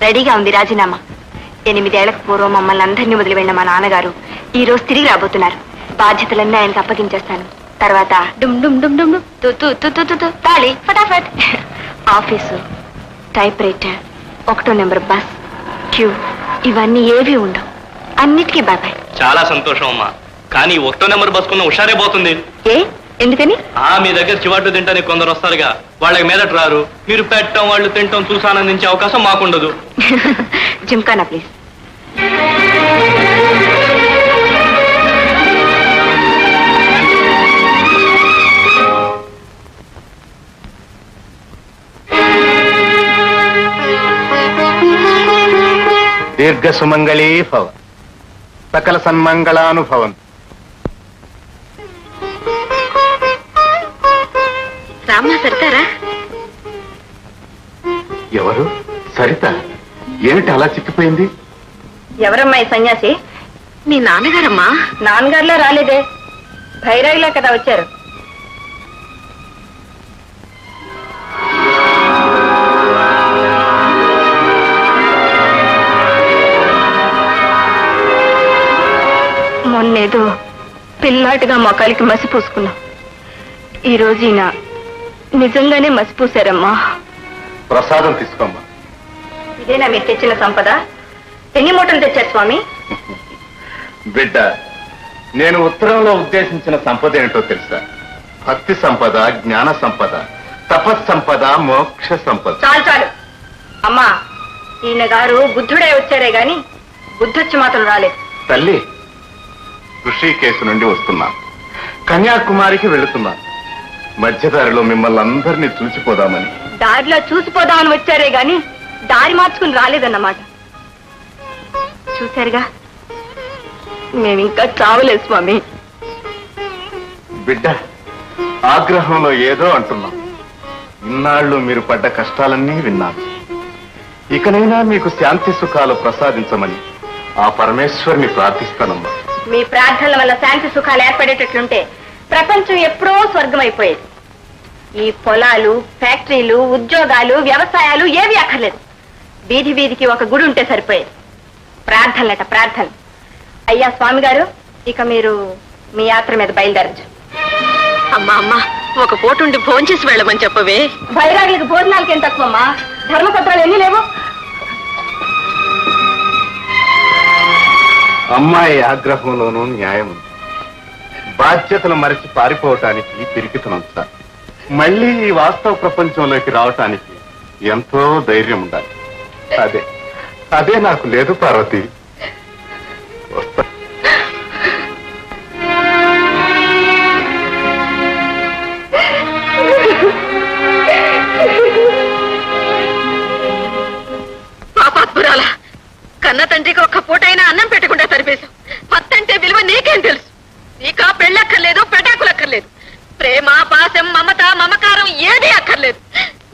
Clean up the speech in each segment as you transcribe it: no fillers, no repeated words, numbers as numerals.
రెడీగా ఉంది రాజీనామా. 8 ఏళ్లకు పూర్వం మమ్మల్ని అందరినీ వదిలి వెళ్ళిన మా నాన్నగారు ఈ రోజు తిరిగి రాబోతున్నారు. బాధ్యతలన్నీ ఆయనకు అప్పగించేస్తాను. తర్వాత డుమ్ డుమ్ డుమ్ డుమ్ తు తు తు తు తు తాళి ఫటాఫట్. ఆఫీసు, టైప్ రైటర్, 1వ నెంబర్ బస్, క్యూ ఇవన్నీ ఏవి ఉండవు. అన్నిటికీ బాబాయ్. చాలా సంతోషం అమ్మా. కానీ 1వ నెంబర్ బస్ కున్న హుషారే పోతుంది. ఏ ఎందుకని? మీ దగ్గర చివాట్లు తింటానికి కొందరు వస్తారుగా, వాళ్ళకి మీదట రారు. మీరు పెట్టడం వాళ్ళు తింటాం చూసి ఆనందించే అవకాశం మాకుండదు. జిమ్కానా ప్లీజ్. దీర్ఘ సుమంగళీ భవ, సకల సన్మంగళానుభవం. రామ్మా సరితారా? ఎవరు? సరిత? ఏమిటి అలా చిక్కిపోయింది? ఎవరమ్మా ఈ సన్యాసి? మీ నాన్నగారమ్మా. నాన్నగారులో రాలేదే, భైరవిలా కదా వచ్చారు. మొన్నేదో పిల్లాటిగా మొక్కలకి మసి పూసుకున్నాం. ఈ రోజు ఈయన నిజంగానే మసిపూసారమ్మా. ప్రసాదం తీసుకోమ్మా. ఇదేనా మీరు తెచ్చిన సంపద? ఎన్ని మూటలు తెచ్చారు స్వామి? బిడ్డ, నేను ఉత్తరంలో ఉద్దేశించిన సంపద ఏంటో తెలుసా? భక్తి సంపద, జ్ఞాన సంపద, తపస్సంపద, మోక్ష సంపద. చాలు చాలు అమ్మా. ఈయన గారు బుద్ధుడే వచ్చారే గాని బుద్ధొచ్చి మాత్రం రాలేదు. తల్లి, ఋషికేశు నుండి వస్తున్నాను. కన్యాకుమారికి వెళుతున్నాను. మధ్యదారిలో మిమ్మల్ని అందరినీ చూసిపోదామని. దారిలో చూసిపోదామని వచ్చారే గాని దారి మార్చుకుని రాలేదన్నమాట. చూశారుగా, మేమింకా చావలేదు స్వామి. బిడ్డ, ఆగ్రహంలో ఏదో అంటున్నాం. ఇన్నాళ్ళు మీరు పడ్డ కష్టాలన్నీ విన్నాను. ఇకనైనా మీకు శాంతి సుఖాలు ప్రసాదించమని ఆ పరమేశ్వరుని ప్రార్థిస్తానమ్మా. మీ ప్రార్థనల వల్ల శాంతి సుఖాలు ఏర్పడేటట్లుంటే ప్రపంచం ఎప్పుడో స్వర్గమైపోయేది. ఈ పొలాలు, ఫ్యాక్టరీలు, ఉద్యోగాలు, వ్యవసాయాలు ఏవి అక్కర్లేదు. వీధి వీధికి ఒక గుడి ఉంటే సరిపోయేది. ప్రార్థనలట ప్రార్థన. అయ్యా స్వామి గారు, ఇక మీరు మీ యాత్ర మీద బయలుదేరచ్చు. అమ్మా అమ్మా, ఒక పూటుండి భోజనం చేసి వెళ్ళమని చెప్పవే. బైరాగులకు భోజనాలకేం తక్కువమ్మా? ధర్మపత్రాలు ఎన్ని లేవు? అమ్మాయి ఆగ్రహంలోనూ న్యాయం ఉంది. బాధ్యతలు మరిచి పారిపోవటానికి పిరికితనం సార్. మళ్ళీ ఈ వాస్తవ ప్రపంచంలోకి రావటానికి ఎంతో ధైర్యం ఉండాలి. అదే నాకు లేదు పార్వతి. వస్తా. పాపాత్మురాలా, కన్న తండ్రికి ఒక్క పూటైనా అన్నం పెట్టకుండా సరిపేశావు. పత్తంటే విలువ నీకేం తెలుసు? నీకా పెళ్ళక్కర్లేదు, పెటాకులక్కర్లేదు. ప్రేమ, పాశం, మమత, మమకారం ఏదీ అక్కర్లేదు.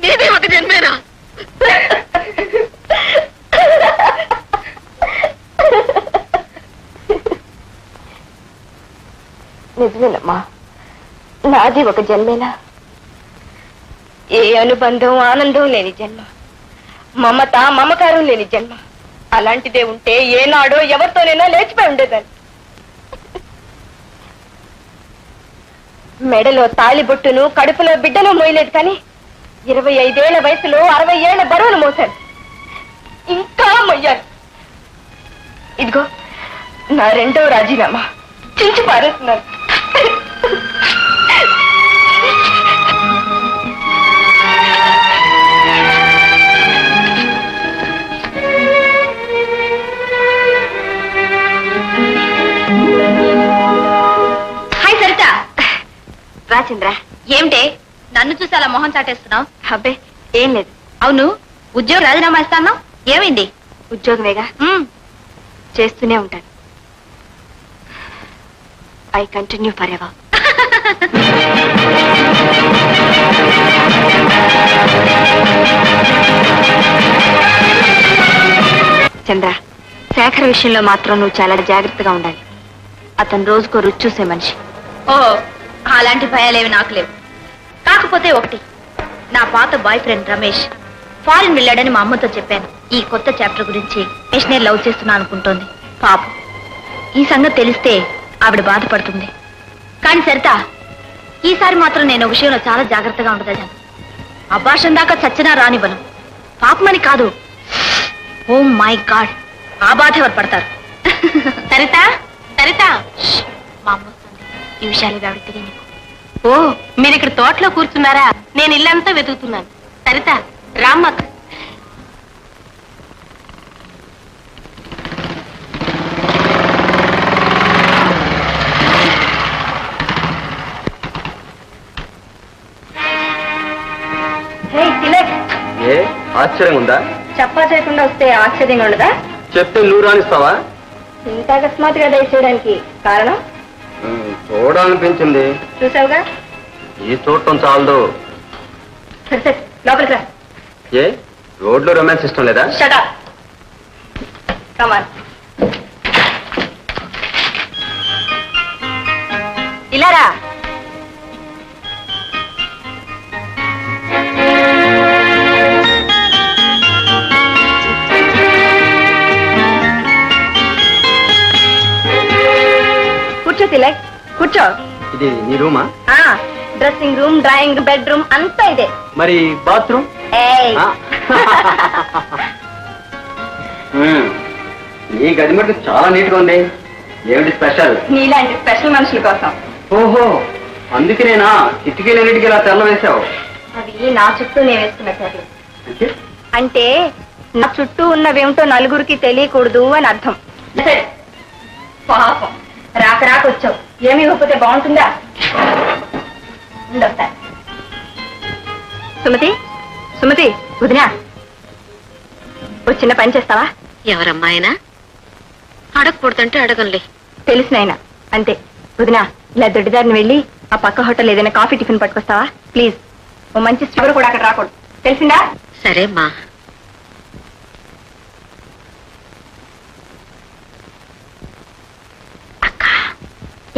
నీది ఒక జన్మేనా? నిజమేనమ్మా, నాది ఒక జన్మేనా. ఏ అనుబంధం, ఆనందం లేని జన్మ, మమత, మమకారం లేని జన్మ. అలాంటిదే ఉంటే ఏనాడో ఎవరితోనైనా లేచిపోయి ఉండేదాన్ని. మెడలో తాళిబొట్టును, కడుపులో బిడ్డను మోయలేదు కానీ 25 ఏళ్ల వయసులో 60 ఏళ్ల బరువులు మోశాను. ఇంకా మొయ్యాను. ఇదిగో నా 2వ రాజీనామా చించి పారేస్తున్నాను. హాయ్ సరిత. రాచంద్ర, ఏమిటే నన్ను చూసి అలా మొహం చాటేస్తున్నావు? అబ్బే ఏం లేదు. అవును, ఉద్యోగం రాజీనామా ఇస్తాను, ఏమైంది? ఉద్యోగమేగా, చేస్తూనే ఉంటాను. I continue forever. Chandra, Shekar విషయంలో మాత్రం నువ్వు చాలా జాగ్రత్తగా ఉండాలి. అతను రోజుకో రుచి చూసే మనిషి. ఓ, అలాంటి భయాలేవి నాకు లేవు. కాకపోతే ఒకటి, నా పాత బాయ్ ఫ్రెండ్ రమేష్ ఫారిన్ వెళ్ళాడని మా అమ్మతో చెప్పాను. ఈ కొత్త చాప్టర్ గురించి మిషనరీ లవ్ చేస్తున్నా అనుకుంటోంది. పాపం ఈ సంగతి తెలిస్తే ఆవిడ బాధపడుతుంది. కానీ సరిత, ఈసారి మాత్రం నేను ఒక విషయంలో చాలా జాగ్రత్తగా ఉండదజాను. అభాషం దాకా చచ్చినా రానివ్వను. పాపమని కాదు, ఓ మై గాడ్, ఆ బాధ ఎవరు పడతారు? సరిత సరిత, మా అమ్మ వస్తుంది. ఈ విషయాలు ఆవిడ తెలియని. ఓ మీరు ఇక్కడ తోటలో కూర్చున్నారా? నేను ఇల్లంతా వెతుకుతున్నాను. సరిత రామ్మక్క. ఏ ఆశ్చర్యం ఉందా? చెప్పా చేయకుండా వస్తే ఆశ్చర్యంగా ఉండదా? చెప్తే నువ్వు రాణిస్తావా? ఇంత అకస్మాత్తుగా దయచేయడానికి కారణం చూడాలనిపించింది. చూసావుగా. ఈ చూడటం చాలదు. సరే సరే, లోపలికి రా. ఏ రోడ్లో రొమాన్స్ ఇష్టం లేదా? Shut up. Come on. ఇలా రా. కూర్చో తిలక్, కూర్చో. ఇది నీ రూమా? డ్రెస్సింగ్ రూమ్, డ్రాయింగ్ బెడ్రూమ్ అంతా ఇదే. మరి బాత్రూమ్? ఏయ్, ఈ గది మటుకు చాలా నీట్ గా ఉంది. ఏమిటి స్పెషల్? నీలాంటి స్పెషల్ మనుషుల కోసం. ఓహో, అందుకనేనా కిటికీలన్నిటికీ ఇలా తెల్ల వేశావు? అవి నా చుట్టూ నేను వేస్తున్న చర్యలు. అంటే నా చుట్టూ ఉన్నవేమిటో నలుగురికి తెలియకూడదు అని అర్థం. పాపం, రాక రాక వచ్చావు. ఏమి ఇవ్వకపోతే బాగుంటుందా? ఉండొస్తా. సుమతి, సుమతి, వదినా, ఓ చిన్న పని చేస్తావా? ఎవరమ్మాయినా? అడగకూడదంటే అడగంలే. తెలిసినైనా అంతే. వదినా, ఇలా దొడ్డిదారిని వెళ్ళి ఆ పక్క హోటల్ ఏదైనా కాఫీ టిఫిన్ పట్టుకొస్తావా ప్లీజ్? ఓ మంచి స్టోర్ కూడా అక్కడ రాకూడదు, తెలిసిందా? సరేమ్మా.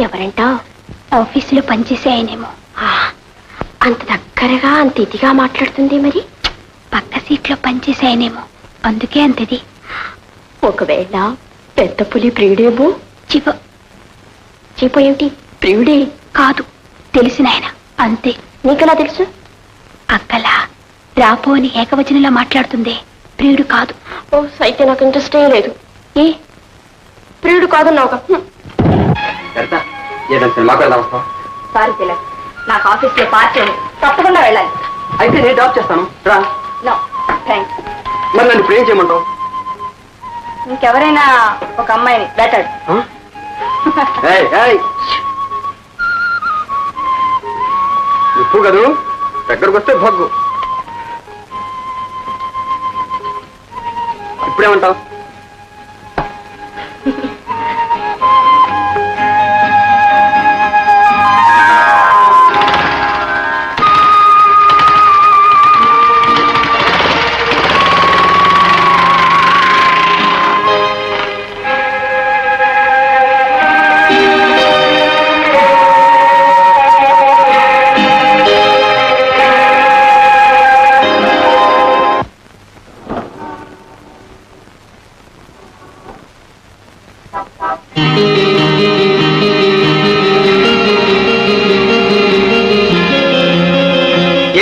ఎవరంటావు? ఆఫీసులో పనిచేసే ఆయనేమో. అంత దగ్గరగా అంత ఇదిగా మాట్లాడుతుంది. మరి పక్క సీట్లో పనిచేసే ఆయనేమో, అందుకే అంతది. ఒకవేళ పెద్ద పులి ప్రియుడేమో. చీపో ఏమిటి? ప్రియుడే కాదు, తెలిసిన ఆయన అంతే. నీకెలా తెలుసు? అక్కలా రాపో అని ఏకవచనంలో మాట్లాడుతుంది. ప్రియుడు కాదు. ఓ అయితే నాకు ఇంట్రెస్ట్ లేదు. ఏ ప్రియుడు కాదన్నావు? సారీ తిలక్, నాకు ఆఫీస్లో పార్టీ ఉంది, తప్పకుండా వెళ్ళాలి. అయితే నేను డ్రాప్ చేస్తాను, రా. No thanks. మరి నన్ను ఇప్పుడు ఏం చేయమంటావు? ఇంకెవరైనా ఒక అమ్మాయిని బెటర్. ఇప్పుడు కదూ దగ్గరకు వస్తే భగ్గు. ఇప్పుడేమంటావు?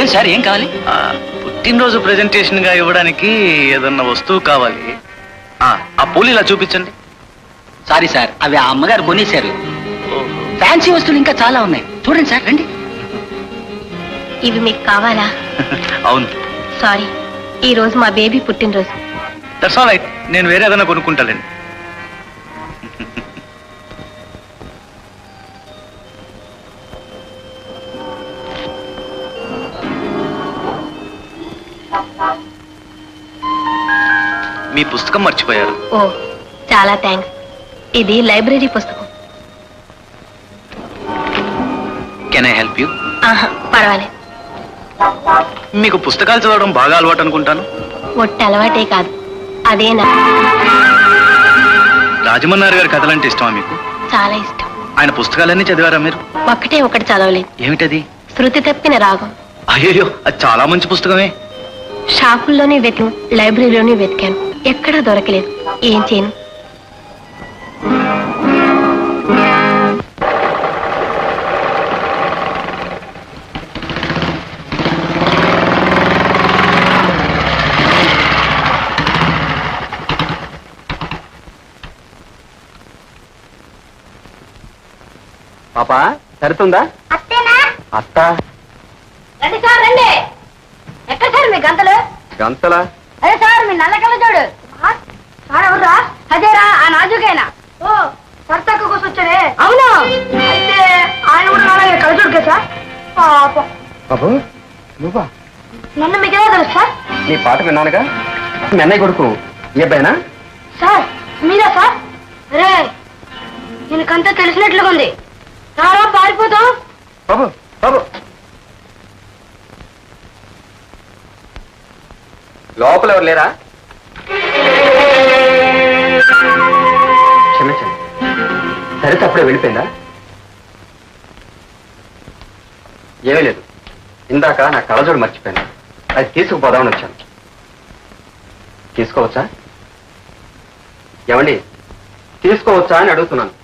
ఏం సార్, ఏం కావాలి? పుట్టినరోజు ప్రెజెంటేషన్ గా ఇవ్వడానికి ఏదన్నా వస్తువు కావాలి. ఆ పూలు ఇలా చూపించండి. సారీ సార్, అవి ఆ అమ్మగారు కొనేశారు. ఫ్యాన్సీ వస్తువులు ఇంకా చాలా ఉన్నాయి, చూడండి సార్, రండి. ఇవి మీకు కావాలా? అవును. సారీ, ఈ రోజు మా బేబీ పుట్టినరోజు. దట్స్ ఆల్ రైట్, నేను వేరే ఏదైనా కొనుక్కుంటానండి. మీ పుస్తకం మర్చిపోయారు. ఓ చాలా థ్యాంక్స్. ఇది లైబ్రరీ పుస్తకం. Can I help you? పర్వాలేదు. మీకు పుస్తకాలు చదవడం బాగా అలవాటు అనుకుంటాను. ఒట్టి అలవాటే కాదు, అదేనా. రాజమన్నారు గారి కథలంటే ఇష్టమా మీకు? చాలా ఇష్టం. ఆయన పుస్తకాలన్నీ చదివారా మీరు? ఒకటి చదవలేదు. ఏమిటది? శృతి తప్పిన రాగం. అయ్యో, అది చాలా మంచి పుస్తకమే. షాపుల్లోనే వెతికాను, లైబ్రరీలోనే వెతికాను, ఎక్కడా దొరకలేదు. ఏం చేయను? పాపా సరుతుందా? అత్త రండి సార్, రండి. ఎక్కడ సార్ మీ గంతలు? గంతలా? అదే సార్, మీ నల్ల కళ్ళ చూడు. సార్ ఎవర్రా? అదేరా, ఆ నాజుకైనా. ఓ, సర్తక్క కోసం వచ్చాడే. అవును, అయితే ఆయన కూడా నాలుగే కళ్ళజోడు కదా సార్. పాపం. బాబు నువ్వా? నన్ను మీకు ఎలా తెలుసు సార్? నీ పాట విన్నానుగా. మీ అన్నయ్య కొడుకు ఏ అబ్బాయినా? సార్ మీరా సార్? రే, దీనికంతా తెలిసినట్లుగా ఉంది. రారా, పారిపోతాం. బాబు బాబు లోపల ఎవరు లేరా? క్షమించండి, సరిత అప్పుడే వెళ్ళిపోయిందా? ఏమీ లేదు, ఇందాక నా కళ్ళజోడు మర్చిపోయాను, అది తీసుకుపోదామని వచ్చాను. తీసుకోవచ్చా? ఏమండి, తీసుకోవచ్చా అని అడుగుతున్నాను.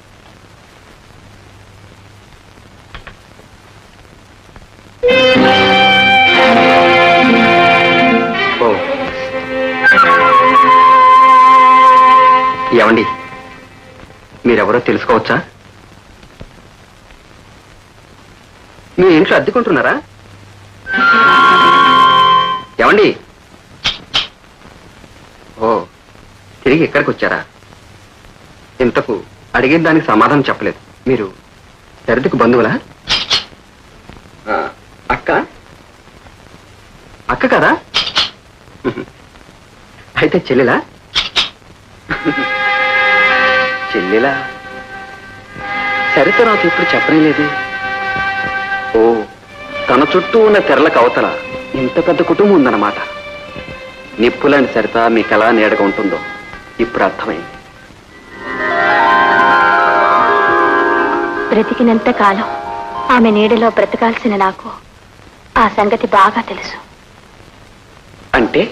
ఓ, ఏమండి, మీరెవరో తెలుసుకోవచ్చా? మీ ఇంట్లో అద్దెకుంటున్నారా? ఏమండి? ఓ, తిరిగి ఇక్కడికి వచ్చారా? ఇంతకు అడిగిన దానికి సమాధానం చెప్పలేదు. మీరు సరితకు బంధువులా? అక్క? అక్క కదా? అయితే చెల్లెలా? చెల్లెలా? సరిత నాకు ఇప్పుడు చెప్పనే లేదు. ఓ, తన చుట్టూ ఉన్న తెరలకు అవతల ఇంత పెద్ద కుటుంబం ఉందన్నమాట. నిప్పులని సరిత మీకు ఎలా నీడగా ఉంటుందో ఇప్పుడు అర్థమైంది. బ్రతికినంత కాలం ఆమె నీడలో బ్రతకాల్సిన నాకు ఆ సంగతి బాగా తెలుసు. అంటే